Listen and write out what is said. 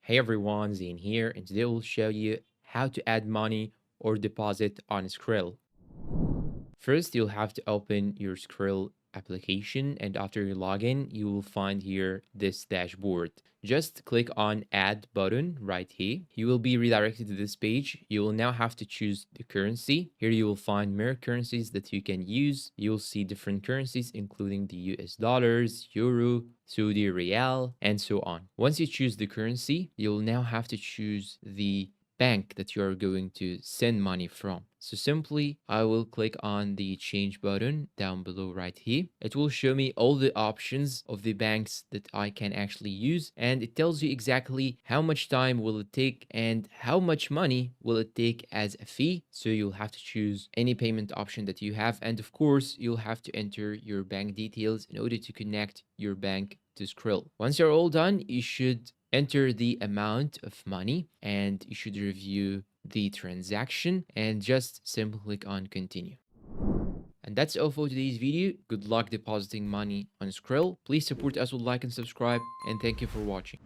Hey everyone, Zane here, and today we'll show you how to add money or deposit on Skrill. First, you'll have to open your Skrill application, and after you log in, you will find here this dashboard. Just click on Add button right here. You will be redirected to this page. You will now have to choose the currency. Here you will find more currencies that you can use. You'll see different currencies, including the US dollars, euro, Saudi Riyal, and so on. Once you choose the currency, you'll now have to choose the bank that you are going to send money from. So simply, I will click on the change button down below right here. It will show me all the options of the banks that I can actually use, and it tells you exactly how much time will it take and how much money will it take as a fee. So you'll have to choose any payment option that you have, and of course, you'll have to enter your bank details in order to connect your bank to Skrill. Once you're all done, you should enter the amount of money and you should review the transaction and just simply click on continue. And that's all for today's video. Good luck depositing money on Skrill. Please support us with like and subscribe, and thank you for watching.